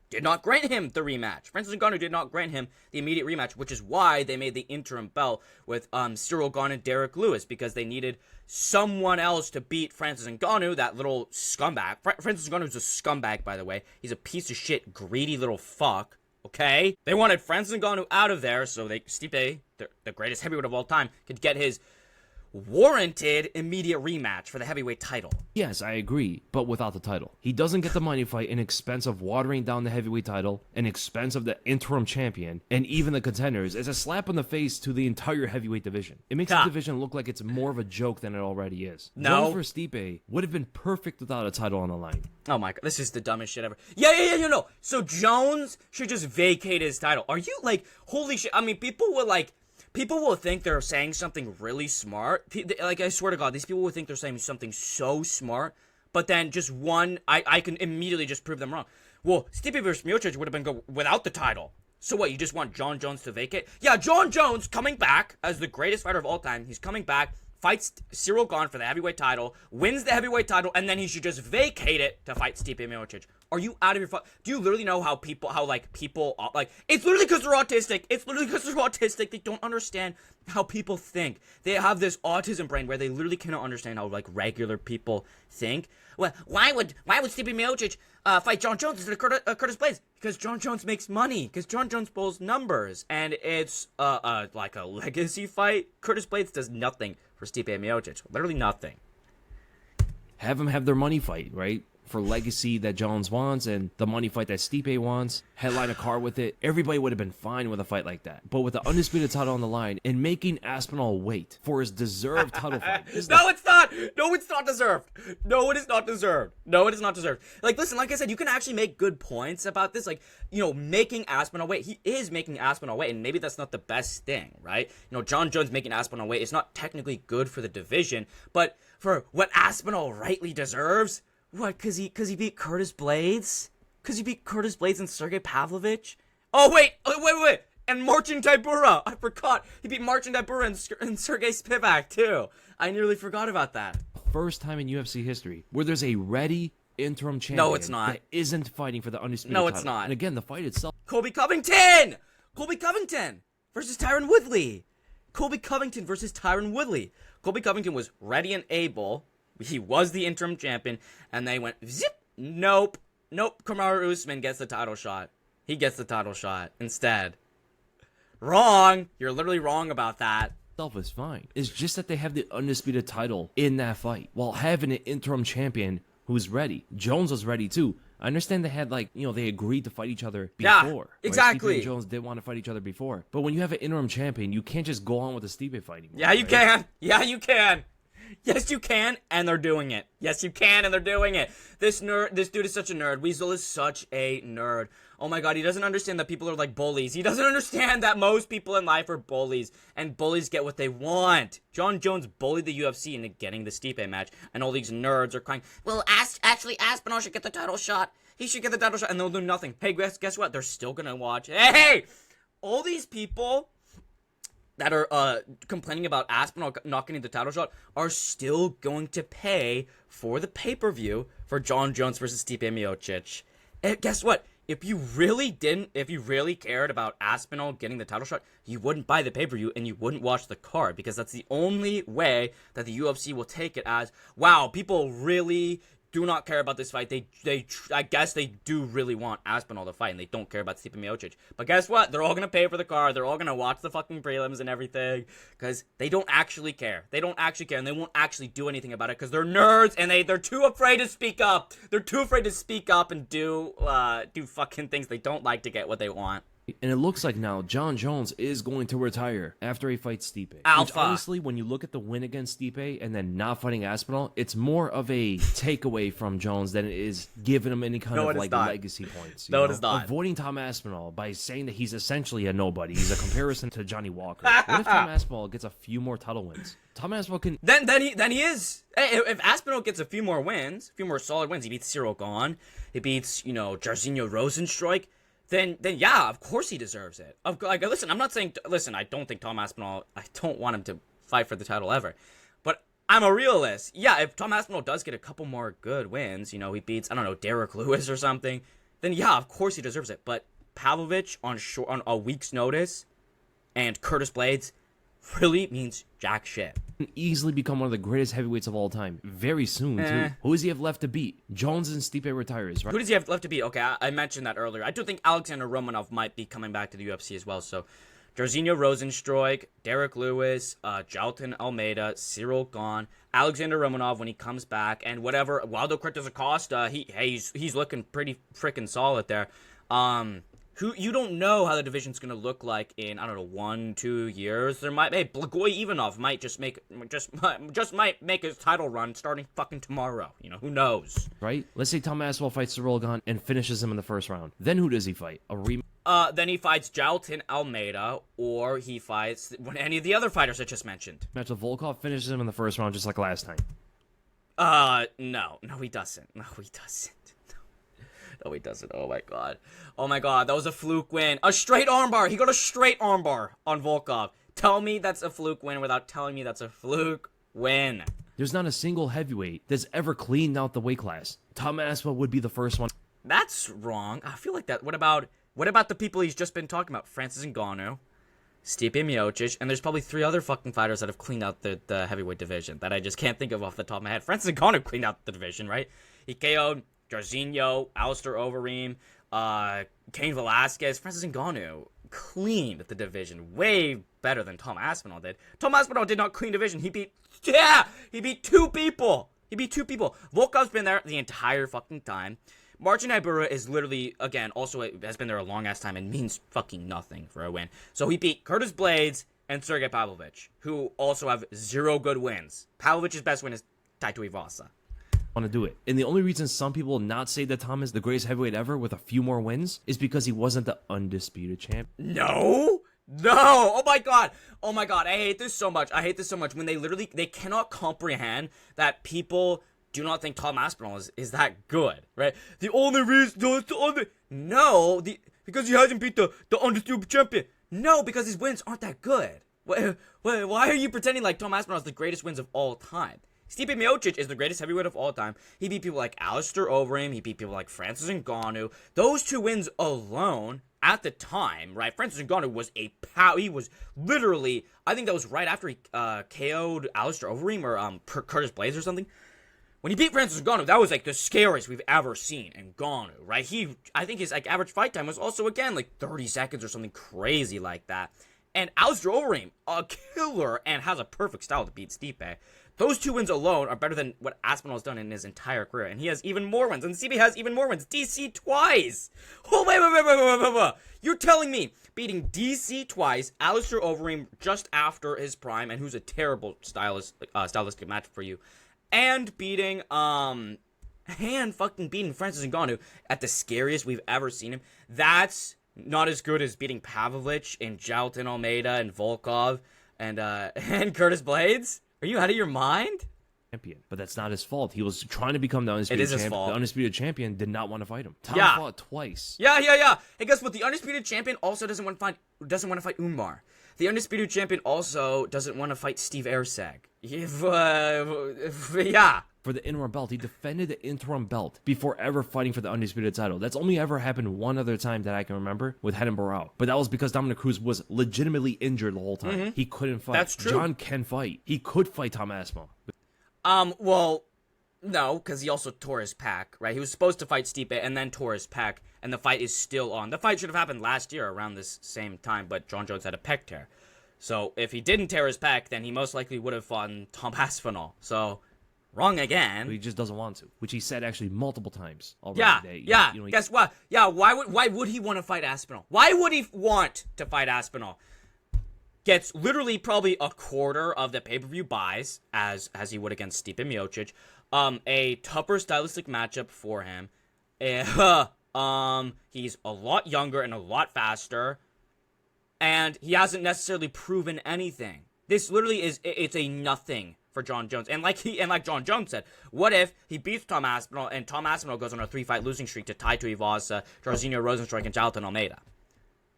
did not grant him the rematch. Francis Ngannou did not grant him the immediate rematch, which is why they made the interim belt with Cyril Gane and Derek Lewis, because they needed someone else to beat Francis Ngannou, that little scumbag. Francis Ngannou's a scumbag, by the way. He's a piece of shit, greedy little fuck. Okay? They wanted Francis Ngannou out of there so Stipe, the greatest heavyweight of all time, could get his warranted immediate rematch for the heavyweight title. Yes, I agree, but without the title. He doesn't get the money fight in expense of watering down the heavyweight title, in expense of the interim champion, and even the contenders. It's a slap in the face to the entire heavyweight division. It makes the division look like it's more of a joke than it already is. No. Jones versus Stipe would have been perfect without a title on the line. Oh my god, this is the dumbest shit ever. Yeah, you know. So Jones should just vacate his title. Are you like, holy shit? I mean, people will think they're saying something really smart. Like, I swear to God, these people will think they're saying something so smart, but then just I can immediately just prove them wrong. Well, Stipe versus Miocic would have been good without the title. So what, you just want Jon Jones to vacate? Yeah, Jon Jones coming back as the greatest fighter of all time. He's coming back, fights Cyril Gane for the heavyweight title, wins the heavyweight title, and then he should just vacate it to fight Stipe Miocic. Are you out of your do you literally know how people, it's literally because they're autistic. It's literally because they're autistic. They don't understand how people think. They have this autism brain where they literally cannot understand how, like, regular people think. Well, why would Stipe Miocic fight Jon Jones instead of Curtis Blades? Because Jon Jones makes money. Because Jon Jones pulls numbers. And it's, like a legacy fight. Curtis Blades does nothing for Stipe Miocic. Literally nothing. Have them have their money fight, right? For legacy that Jones wants and the money fight that Stipe wants, headline a card with it. Everybody would have been fine with a fight like that. But with the undisputed title on the line and making Aspinall wait for his deserved title fight. No, it's not. No, it's not deserved. No, it is not deserved. No, it is not deserved. Like, listen, like I said, you can actually make good points about this. Like, you know, making Aspinall wait. He is making Aspinall wait, and maybe that's not the best thing, right? You know, Jon Jones making Aspinall wait is not technically good for the division, but for what Aspinall rightly deserves. What, cause he beat Curtis Blades? Cause he beat Curtis Blades and Sergey Pavlovich? Oh, wait. And Marcin Tybura. I forgot. He beat Marcin Tybura and Sergey Spivak, too. I nearly forgot about that. First time in UFC history where there's a ready interim champion. No, it's not. That isn't fighting for the undisputed title. No, it's not. And again, the fight itself. Colby Covington versus Tyron Woodley. Colby Covington versus Tyron Woodley. Colby Covington was ready and able. He was the interim champion, and they went, zip, nope, Kamaru Usman gets the title shot. He gets the title shot instead. Wrong. You're literally wrong about that. Itself is fine. It's just that they have the undisputed title in that fight, while having an interim champion who's ready. Jones was ready, too. I understand they had, like, you know, they agreed to fight each other before. Yeah, exactly. Stipe and Jones did want to fight each other before. But when you have an interim champion, you can't just go on with the Stipe fight anymore. Yeah, you can. Yeah, you can. Yes, you can, and they're doing it. Yes, you can, and they're doing it. This dude is such a nerd. Weasel is such a nerd. Oh my god, he doesn't understand that people are like bullies. He doesn't understand that most people in life are bullies, and bullies get what they want. Jon Jones bullied the UFC into getting the Stipe match, and all these nerds are crying, well, actually, Aspinall should get the title shot. He should get the title shot, and they'll do nothing. Hey, guess what? They're still gonna watch. Hey! All these people that are complaining about Aspinall not getting the title shot are still going to pay for the pay-per-view for Jon Jones versus Stipe Miocic. And guess what? If you really cared about Aspinall getting the title shot, you wouldn't buy the pay-per-view and you wouldn't watch the card, because that's the only way that the UFC will take it as, wow, people really do not care about this fight. I guess they do really want Aspinall to fight, and they don't care about Stipe Miocic. But guess what? They're all gonna pay for the card. They're all gonna watch the fucking prelims and everything, because they don't actually care. They don't actually care, and they won't actually do anything about it, because they're nerds, and they're too afraid to speak up. They're too afraid to speak up and do fucking things they don't like to get what they want. And it looks like now Jon Jones is going to retire after he fights Stipe. Alpha. Which honestly, when you look at the win against Stipe and then not fighting Aspinall, it's more of a takeaway from Jones than it is giving him any kind of like legacy points. No, it is not. Avoiding Tom Aspinall by saying that he's essentially a nobody. He's a comparison to Johnny Walker. What if Tom Aspinall gets a few more title wins? Tom Aspinall can... Then he is... Hey, if Aspinall gets a few more wins, a few more solid wins, he beats Cyril Gane, he beats, Jairzinho Rozenstruik, then yeah, of course he deserves it. Listen, I'm not saying... Listen, I don't think Tom Aspinall... I don't want him to fight for the title ever. But I'm a realist. Yeah, if Tom Aspinall does get a couple more good wins, he beats, I don't know, Derek Lewis or something, then yeah, of course he deserves it. But Pavlovich on a week's notice and Curtis Blades really means jack shit. Can easily become one of the greatest heavyweights of all time very soon too. Who does he have left to beat? Jones and Stipe retires, right? Who does he have left to beat? Okay, I mentioned that earlier. I do think Alexander Romanov might be coming back to the UFC as well. So Jairzinho Rozenstruik, Derek Lewis, Jailton Almeida, Cyril Gane, Alexander Romanov when he comes back, and whatever Waldo Cortez Acosta, he's looking pretty freaking solid there. Who you don't know how the division's gonna look like in, I don't know, 1-2 years. There might Blagoy Ivanov might might make his title run starting fucking tomorrow. You know, who knows? Right? Let's say Tom Aspinall fights Cyril Gane and finishes him in the first round. Then who does he fight? Then he fights Jailton Almeida, or he fights any of the other fighters I just mentioned. Match with Volkov, finishes him in the first round just like last time. No, he doesn't. No, he doesn't. No, he doesn't. Oh my god. Oh my god, that was a fluke win. A straight armbar. He got a straight armbar on Volkov. Tell me that's a fluke win without telling me that's a fluke win. There's not a single heavyweight that's ever cleaned out the weight class. Tom Aspinall would be the first one. That's wrong. I feel like that. What about the people he's just been talking about? Francis Ngannou, Stipe Miocic, and there's probably 3 other fucking fighters that have cleaned out the heavyweight division that I just can't think of off the top of my head. Francis Ngannou cleaned out the division, right? He KO'd Jairzinho, Alistair Overeem, Cain Velasquez. Francis Ngannou cleaned the division way better than Tom Aspinall did. Tom Aspinall did not clean division. He beat 2 people. Volkov's been there the entire fucking time. Marcin Ibura is literally, again, also has been there a long-ass time and means fucking nothing for a win. So he beat Curtis Blades and Sergey Pavlovich, who also have 0 good wins. Pavlovich's best win is Taito Ivasa. Want to do it. And the only reason some people will not say that Tom is the greatest heavyweight ever with a few more wins is because he wasn't the undisputed champ. No! Oh my god, I hate this so much. When they cannot comprehend that people do not think Tom Aspinall is that good, right? The only reason, because he hasn't beat the undisputed champion. No, because his wins aren't that good. Why are you pretending like Tom Aspinall is the greatest wins of all time? Stipe Miocic is the greatest heavyweight of all time. He beat people like Alistair Overeem. He beat people like Francis Ngannou. Those 2 wins alone, at the time, right? Francis Ngannou was he was literally, I think that was right after he KO'd Alistair Overeem or Curtis Blades or something. When he beat Francis Ngannou, that was like the scariest we've ever seen in Ngannou, right? I think his like average fight time was also, again, like 30 seconds or something crazy like that. And Alistair Overeem, a killer, and has a perfect style to beat Stipe. Those 2 wins alone are better than what Aspinall has done in his entire career. And he has even more wins. And Stipe has even more wins. DC twice. Oh, wait. You're telling me beating DC twice, Alistair Overeem just after his prime, and who's a terrible stylistic match for you, and fucking beating Francis Ngannou at the scariest we've ever seen him. That's not as good as beating Pavlovich and Jailton Almeida and Volkov and Curtis Blades. Are you out of your mind? Champion, but that's not his fault. He was trying to become the undisputed champion. Fault. The undisputed champion did not want to fight him. Tom fought twice. Yeah. Hey, guess what? The undisputed champion also doesn't want to fight Umar. The undisputed champion also doesn't want to fight Steve Erseg. Yeah. For the interim belt, he defended the interim belt before ever fighting for the undisputed title. That's only ever happened one other time that I can remember with Renan Barão. But that was because Dominic Cruz was legitimately injured the whole time. Mm-hmm. He couldn't fight. That's true. John can fight. He could fight Tom Aspinall. Well, no, because he also tore his pec, right? He was supposed to fight Stipe and then tore his pec, and the fight is still on. The fight should have happened last year around this same time, but John Jones had a pec tear. So if he didn't tear his pec, then he most likely would have fought Tom Aspinall. So wrong again. But he just doesn't want to, which he said actually multiple times already. Yeah. Guess what? Yeah, why would he want to fight Aspinall? Why would he want to fight Aspinall? Gets literally probably a quarter of the pay-per-view buys, as he would against Stipe Miocic. A tougher stylistic matchup for him. He's a lot younger and a lot faster. And he hasn't necessarily proven anything. This literally it's a nothing for John Jones. And like John Jones said, what if he beats Tom Aspinall and Tom Aspinall goes on a 3-fight losing streak to Taito Ivasa, Jairzinho Rozenstruik, and Jailton Almeida?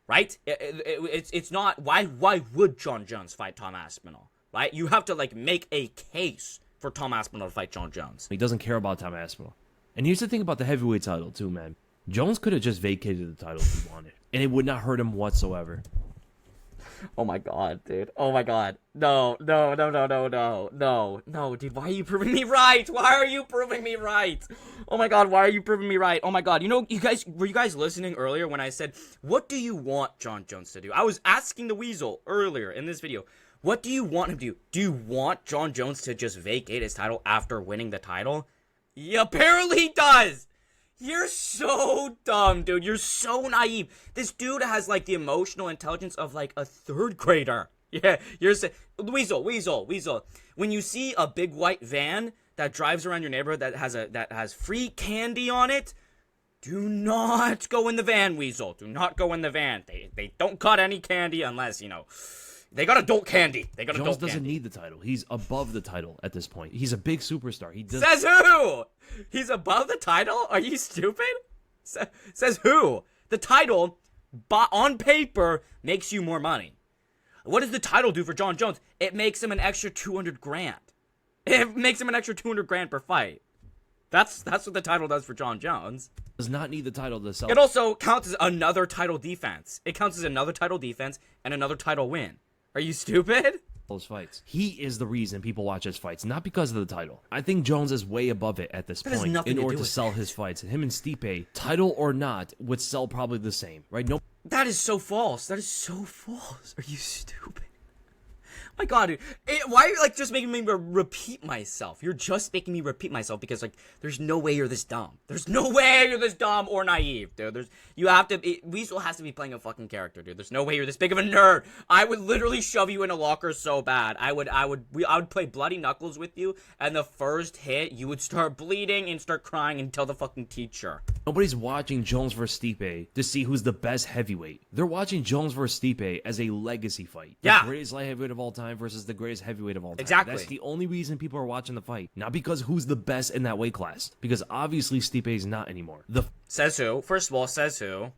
Right? It's not. Why would John Jones fight Tom Aspinall? Right? You have to make a case for Tom Aspinall to fight John Jones. He doesn't care about Tom Aspinall. And here's the thing about the heavyweight title too, man. Jones could have just vacated the title if he wanted, and it would not hurt him whatsoever. Oh my god, dude. Oh my god. No, dude. Why are you proving me right? Why are you proving me right? Oh my god, why are you proving me right? Oh my god. You know, were you guys listening earlier when I said, what do you want Jon Jones to do? I was asking TheWeasle earlier in this video, what do you want him to do? Do you want Jon Jones to just vacate his title after winning the title? He apparently does. You're so dumb, dude. You're so naive. This dude has, like, the emotional intelligence of, like, a 3rd grader. Yeah, you're saying, Weasel. When you see a big white van that drives around your neighborhood that has free candy on it, do not go in the van, Weasel. Do not go in the van. They don't cut any candy unless, you know, they got adult candy. Jones doesn't need the title. He's above the title at this point. He's a big superstar. He does. Says who? He's above the title? Are you stupid? Says who? The title, on paper, makes you more money. What does the title do for Jon Jones? It makes him an extra 200 grand. It makes him an extra 200 grand per fight. That's what the title does for Jon Jones. Does not need the title to sell. It also counts as another title defense. It counts as another title defense and another title win. Are you stupid? Those fights. He is the reason people watch his fights, not because of the title. I think Jones is way above it at this point in order to sell his fights. Him and Stipe, title or not, would sell probably the same, right? No. That is so false. That is so false. Are you stupid? My god, dude. Why are you, like, just making me repeat myself? You're just making me repeat myself because, like, there's no way you're this dumb. There's no way you're this dumb or naive, dude. Weasel has to be playing a fucking character, dude. There's no way you're this big of a nerd. I would literally shove you in a locker so bad. I would play bloody knuckles with you, and the first hit, you would start bleeding and start crying and tell the fucking teacher. Nobody's watching Jones versus Stipe to see who's the best heavyweight. They're watching Jones versus Stipe as a legacy fight. The greatest light heavyweight of all time versus the greatest heavyweight of all time. Exactly. That's the only reason people are watching the fight. Not because who's the best in that weight class. Because obviously Stipe is not anymore. Says who? First of all, says who?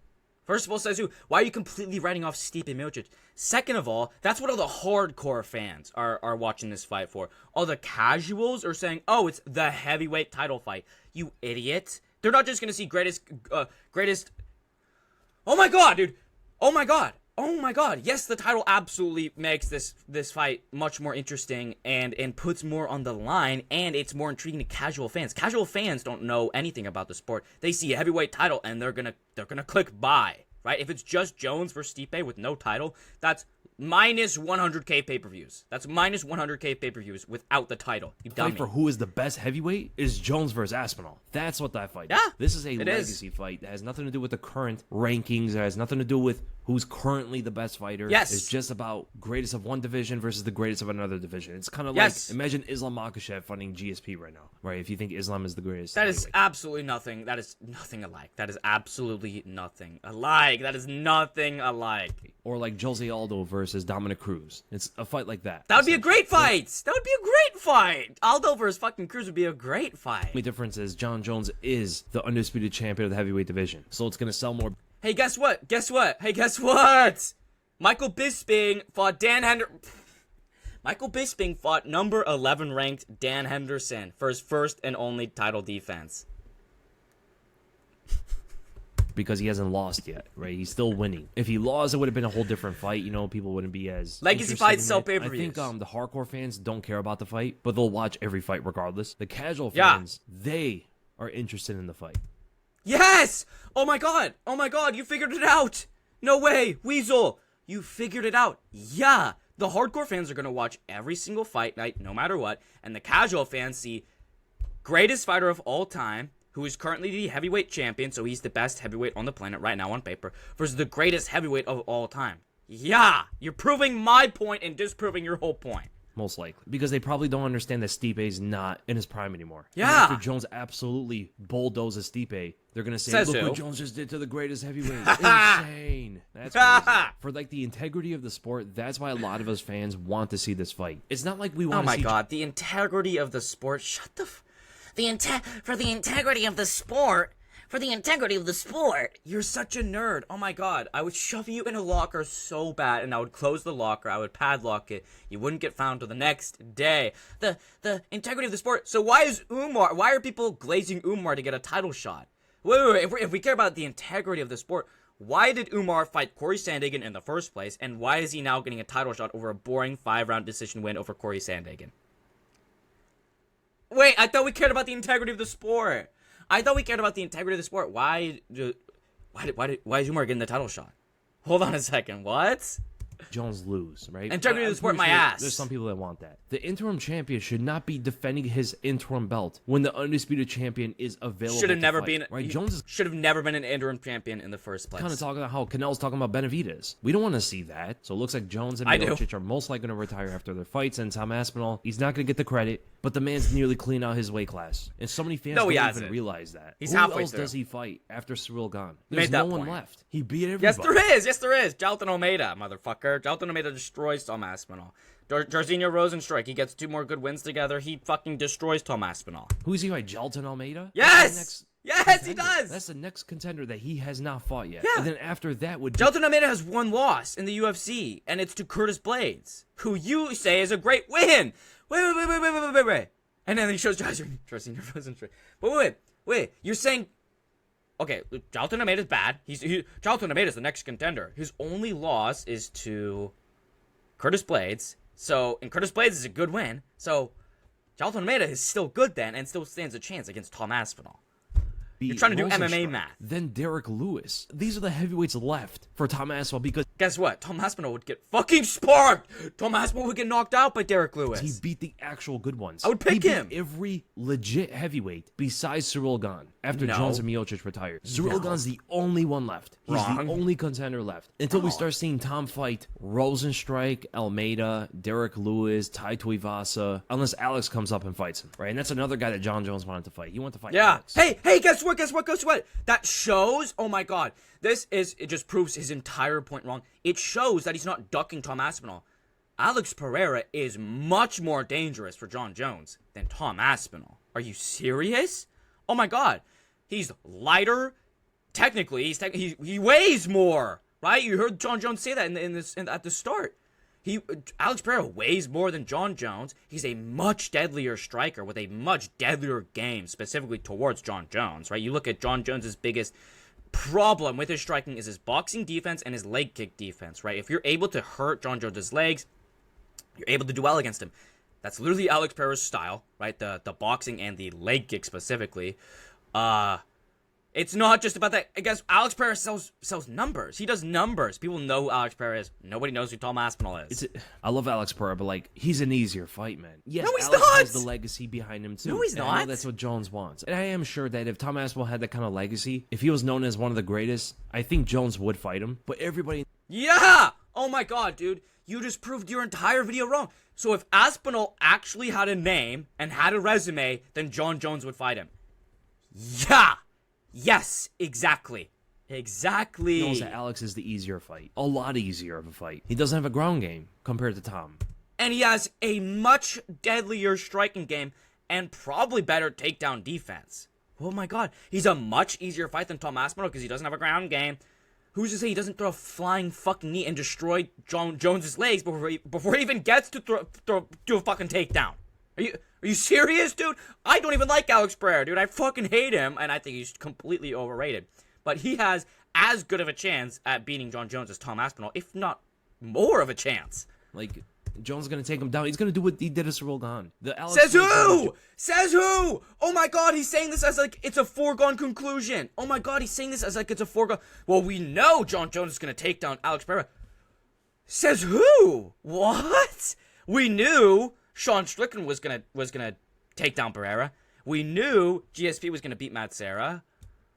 Why are you completely writing off Stipe Miocic? Second of all, that's what all the hardcore fans are watching this fight for. All the casuals are saying, oh, it's the heavyweight title fight. You idiot. They're not just going to see greatest... Oh my god, dude. Oh my god. Yes, the title absolutely makes this fight much more interesting and puts more on the line, and it's more intriguing to casual fans. Casual fans don't know anything about the sport. They see a heavyweight title and they're gonna click buy, right? If it's just Jones versus Stipe with no title, that's minus 100k pay-per-views. That's minus 100k pay-per-views without the title. You dummy. Fight for who is the best heavyweight is Jones versus Aspinall. That's what that fight is. Yeah, this is a legacy fight that has nothing to do with the current rankings. It has nothing to do with who's currently the best fighter. Yes. It's just about greatest of one division versus the greatest of another division. It's kind of like, imagine Islam Makhachev fighting GSP right now, right? If you think Islam is the greatest. That is absolutely nothing. That is nothing alike. That is absolutely nothing alike. That is nothing alike. Or like Jose Aldo versus Dominic Cruz. It's a fight like that. That would be a great fight. That would be a great fight. Aldo versus fucking Cruz would be a great fight. The only difference is Jon Jones is the undisputed champion of the heavyweight division. So it's going to sell more. Hey, guess what? Hey, guess what? Michael Bisping fought Michael Bisping fought number 11 ranked Dan Henderson for his first and only title defense. Because he hasn't lost yet, right? He's still winning. If he lost, it would have been a whole different fight. You know, people wouldn't be as legacy fights sell pay-per-views. I think the hardcore fans don't care about the fight, but they'll watch every fight regardless. The casual fans, they are interested in the fight. Yes! Oh my god, you figured it out! No way, Weasel! You figured it out. Yeah! The hardcore fans are gonna watch every single fight night, no matter what, and the casual fans see greatest fighter of all time, who is currently the heavyweight champion, so he's the best heavyweight on the planet right now on paper, versus the greatest heavyweight of all time. Yeah! You're proving my point and disproving your whole point. Most likely. Because they probably don't understand that Stipe's not in his prime anymore. Yeah. And after Jones absolutely bulldozes Stipe, they're going to say, look what Jones just did to the greatest heavyweight. Insane. That's crazy. For, like, the integrity of the sport, that's why a lot of us fans want to see this fight. It's not like we want to see... Oh my god, the integrity of the sport. Shut the For the integrity of the sport. You're such a nerd. Oh my god. I would shove you in a locker so bad, and I would close the locker. I would padlock it. You wouldn't get found till the next day. The integrity of the sport. So why are people glazing Umar to get a title shot? Wait. If we care about the integrity of the sport, why did Umar fight Corey Sandhagen in the first place, and why is he now getting a title shot over a boring 5-round decision win over Corey Sandhagen? Wait, I thought we cared about the integrity of the sport. Why is Umar getting the title shot? Hold on a second. What? Jones lose, right? Integrity of the sport, my ass. There's some people that want that. The interim champion should not be defending his interim belt when the undisputed champion is available. Should have never been. Right? Jones should have never been an interim champion in the first place. Kind of talking about how Canelo's talking about Benavidez. We don't want to see that. So it looks like Jones and Miocic are most likely going to retire after their fights, and Tom Aspinall, he's not going to get the credit, but the man's nearly clean out his weight class. And so many fans don't even realize that. He's Who halfway else through. does he fight after Cyril gone? There's no one left. He beat everybody. Yes, there is. Jalton Almeida, motherfucker. Jalton Almeida destroys Tom Aspinall. Jairzinho Rosenstrike, he gets 2 more good wins together. He fucking destroys Tom Aspinall. Who's he fight? Jalton Almeida? Yes, he does. That's the next contender that he has not fought yet. Yeah. And then after that would Jalton Almeida has 1 loss in the UFC, and it's to Curtis Blades, who you say is a great win. Wait. And then he shows Jairzinho Rosenstrike. But wait. You're saying, okay, Jalton Almeida's bad. Jalton Almeida's the next contender. His only loss is to Curtis Blades. And Curtis Blades is a good win. So Jalton Almeida is still good then and still stands a chance against Tom Aspinall. You're trying to do MMA math. Then Derek Lewis. These are the heavyweights left for Tom Aspinall because guess what? Tom Aspinall would get fucking sparked. Tom Aspinall would get knocked out by Derek Lewis. he beat the actual good ones. I would pick him. Every legit heavyweight besides Cyril Gane after Jones and Miocic retired. Cyril Gane's the only one left. He's the only contender left. Until we start seeing Tom fight Rosenstrike, Almeida, Derek Lewis, Tai Tuivasa, unless Alex comes up and fights him, right? And that's another guy that John Jones wanted to fight. He wanted to fight Alex. Hey, guess what? That shows, oh my god, it just proves his entire point wrong. It shows that he's not ducking Tom Aspinall. Alex Pereira is much more dangerous for John Jones than Tom Aspinall. Are you serious? Oh my god. He's lighter. Technically, he weighs more, right? You heard John Jones say that at the start. Alex Pereira weighs more than John Jones. He's a much deadlier striker with a much deadlier game, specifically towards John Jones, right? You look at John Jones's biggest problem with his striking is his boxing defense and his leg kick defense, right? If you're able to hurt John Jones's legs, you're able to do well against him. That's literally Alex Pereira's style, right? The boxing and the leg kick specifically. It's not just about that. I guess Alex Pereira sells numbers. He does numbers. People know who Alex Pereira is. Nobody knows who Tom Aspinall is. I love Alex Pereira, but he's an easier fight, man. Yes, no, he's Alex not. has the legacy behind him too. No, he's not. I know that's what Jones wants. And I am sure that if Tom Aspinall had that kind of legacy, if he was known as one of the greatest, I think Jones would fight him. But everybody... Yeah! Oh my god, dude. You just proved your entire video wrong. So if Aspinall actually had a name and had a resume, then John Jones would fight him. Yeah! Yes, exactly. Exactly. He knows that Alex is the easier fight. A lot easier of a fight. He doesn't have a ground game compared to Tom. And he has a much deadlier striking game and probably better takedown defense. Oh my god. He's a much easier fight than Tom Aspinall because he doesn't have a ground game. Who's to say he doesn't throw a flying fucking knee and destroy John Jones's legs before he even gets to do a fucking takedown? Are you serious, dude? I don't even like Alex Pereira, dude. I fucking hate him, and I think he's completely overrated. But he has as good of a chance at beating John Jones as Tom Aspinall, if not more of a chance. Jones is going to take him down. He's going to do what he did to Cyril Gane. Says who? Says who? Oh my god, he's saying this as it's a foregone conclusion. Oh my god, he's saying this as it's a foregone... Well, we know John Jones is going to take down Alex Pereira. Says who? What? We knew Sean Strickland was gonna take down Pereira. We knew GSP was gonna beat Matt Serra.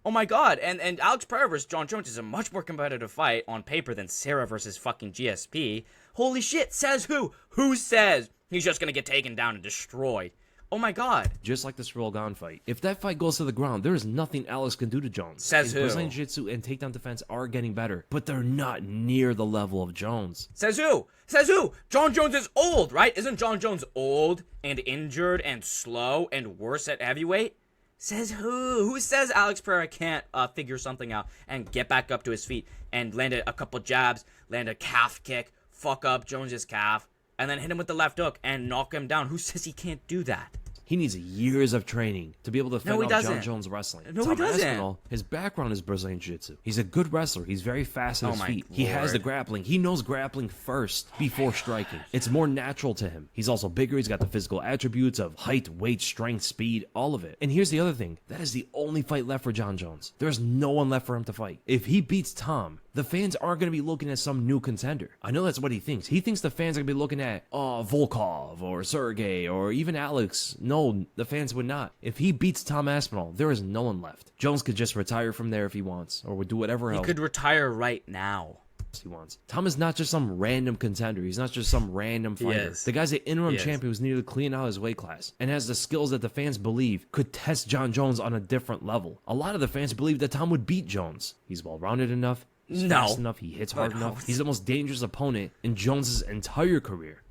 Oh my god, and Alex Pereira versus John Jones is a much more competitive fight on paper than Serra versus fucking GSP. Holy shit, says who? Who says he's just gonna get taken down and destroyed? Oh my god. Just like the Cyril Gane fight. If that fight goes to the ground, there is nothing Alex can do to Jones. Says who? Brazilian Jiu-Jitsu and takedown defense are getting better, but they're not near the level of Jones. Says who? Says who? John Jones is old, right? Isn't John Jones old and injured and slow and worse at heavyweight? Says who? Who says Alex Pereira can't figure something out and get back up to his feet and land a couple jabs, land a calf kick, fuck up Jones's calf, and then hit him with the left hook and knock him down? Who says he can't do that? He needs years of training to be able to fend off John Jones wrestling. No, he doesn't. Aspinall, his background is Brazilian Jiu-Jitsu. He's a good wrestler. He's very fast on his feet. He has the grappling. He knows grappling first before striking. It's more natural to him. He's also bigger. He's got the physical attributes of height, weight, strength, speed, all of it. And here's the other thing. That is the only fight left for John Jones. There's no one left for him to fight. If he beats Tom, the fans aren't going to be looking at some new contender. I know that's what he thinks. He thinks the fans are going to be looking at Volkov or Sergey or even Alex. No, the fans would not. If he beats Tom Aspinall, there is no one left. Jones could just retire from there if he wants, or would do whatever else he could retire right now. He wants. Tom is not just some random contender. He's not just some random fighter. The guy's an interim champion who's needed to clean out his weight class and has the skills that the fans believe could test John Jones on a different level. A lot of the fans believe that Tom would beat Jones. He's well-rounded enough. He's fast enough. He hits hard enough. He's the most dangerous opponent in Jones's entire career.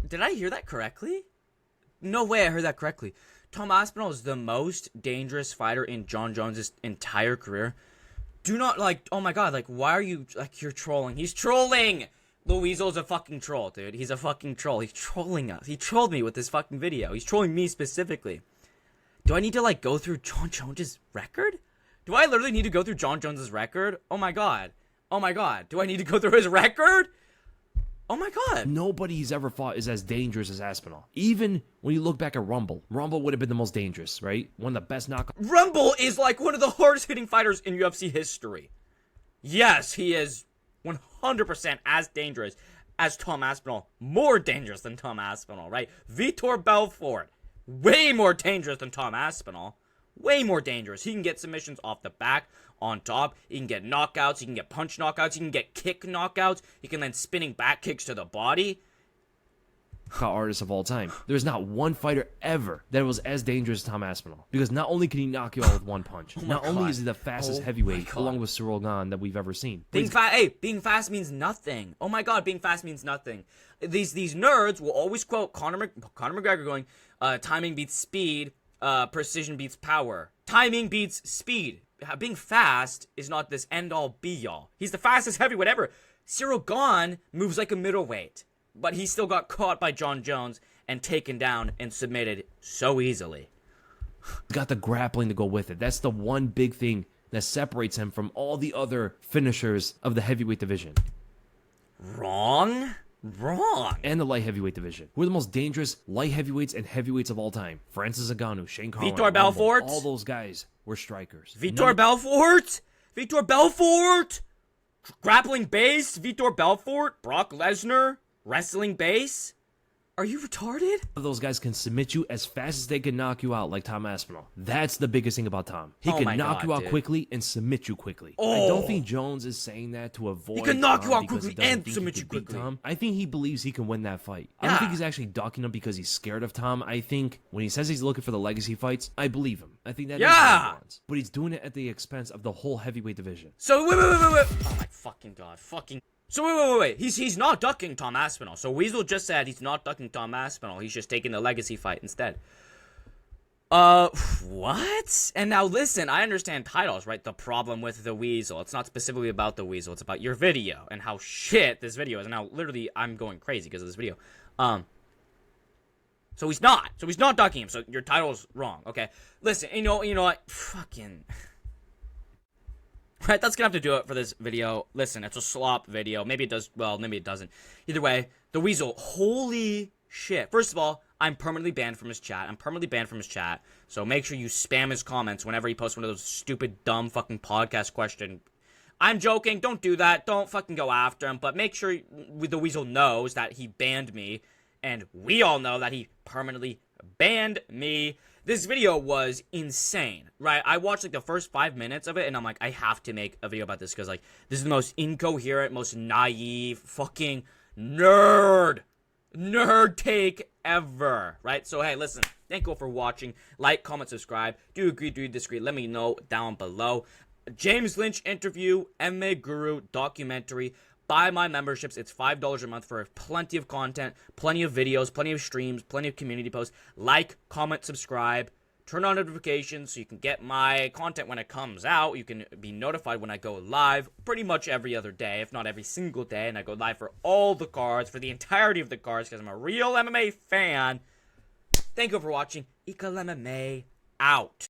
Did I hear that correctly? No way I heard that correctly. Tom Aspinall is the most dangerous fighter in John Jones' entire career. Do not, oh my god, why are you, you're trolling. He's trolling! TheWeasle's a fucking troll, dude. He's a fucking troll. He's trolling us. He trolled me with this fucking video. He's trolling me specifically. Do I need to, go through John Jones' record? Do I literally need to go through John Jones' record? Oh my god. Oh my god. Do I need to go through his record? Oh my god. Nobody he's ever fought is as dangerous as Aspinall. Even when you look back at Rumble, Rumble would have been the most dangerous, right? One of the best knockouts. Rumble is one of the hardest hitting fighters in UFC history. Yes, he is 100% as dangerous as Tom Aspinall. More dangerous than Tom Aspinall, right? Vitor Belfort, way more dangerous than Tom Aspinall. Way more dangerous. He can get submissions off the back, on top. He can get knockouts. He can get punch knockouts. He can get kick knockouts. He can land spinning back kicks to the body. Artist of all time. There's not one fighter ever that was as dangerous as Tom Aspinall. Because not only can he knock you out with one punch, not only is he the fastest heavyweight, along with Cyril Gane, that we've ever seen. Being fast means nothing. Oh my god, being fast means nothing. These nerds will always quote Conor McGregor going, timing beats speed, precision beats power. Timing beats speed. Being fast is not this end-all, be-all. He's the fastest heavyweight ever. Cyril Gane moves like a middleweight, but he still got caught by John Jones and taken down and submitted so easily. Got the grappling to go with it. That's the one big thing that separates him from all the other finishers of the heavyweight division. Wrong. And the light heavyweight division. Who are the most dangerous light heavyweights and heavyweights of all time? Francis Ngannou, Shane Carwin, Vitor Belfort. All those guys were strikers. Vitor Belfort! Grappling base, Vitor Belfort, Brock Lesnar, wrestling base. Are you retarded? Those guys can submit you as fast as they can knock you out, like Tom Aspinall. That's the biggest thing about Tom. He can knock you out quickly and submit you quickly. I don't think Jones is saying that to avoid. He can knock you out quickly and submit you quickly. Tom. I think he believes he can win that fight. I don't think he's actually ducking him because he's scared of Tom. I think when he says he's looking for the legacy fights, I believe him. I think that is what he wants. But he's doing it at the expense of the whole heavyweight division. So wait. Oh my fucking god. So wait. He's not ducking Tom Aspinall. So Weasel just said he's not ducking Tom Aspinall. He's just taking the legacy fight instead. What? And now listen, I understand titles, right? The problem with TheWeasle. It's not specifically about TheWeasle. It's about your video and how shit this video is. And now literally I'm going crazy because of this video. So he's not ducking him. So your title's wrong. Okay. Listen, you know what? Fucking. Right, that's gonna have to do it for this video. Listen, it's a slop video. Maybe it does, well, maybe it doesn't. Either way, TheWeasle, holy shit. First of all, I'm permanently banned from his chat. So make sure you spam his comments whenever he posts one of those stupid, dumb fucking podcast questions. I'm joking, don't do that. Don't fucking go after him. But make sure TheWeasle knows that he banned me. And we all know that he permanently banned me. This video was insane, right? I watched the first 5 minutes of it, and I'm like, I have to make a video about this because this is the most incoherent, most naive, fucking nerd take ever, right? So hey, listen, thank you all for watching. Like, comment, subscribe. Do you agree? Do you disagree? Let me know down below. James Lynch interview, MMA Guru documentary. Buy my memberships. It's $5 a month for plenty of content, plenty of videos, plenty of streams, plenty of community posts. Like, comment, subscribe. turn on notifications so you can get my content when it comes out. You can be notified when I go live pretty much every other day, if not every single day, and I go live for all the cards, for the entirety of the cards, because I'm a real MMA fan. Thank you for watching. EagleMMA out.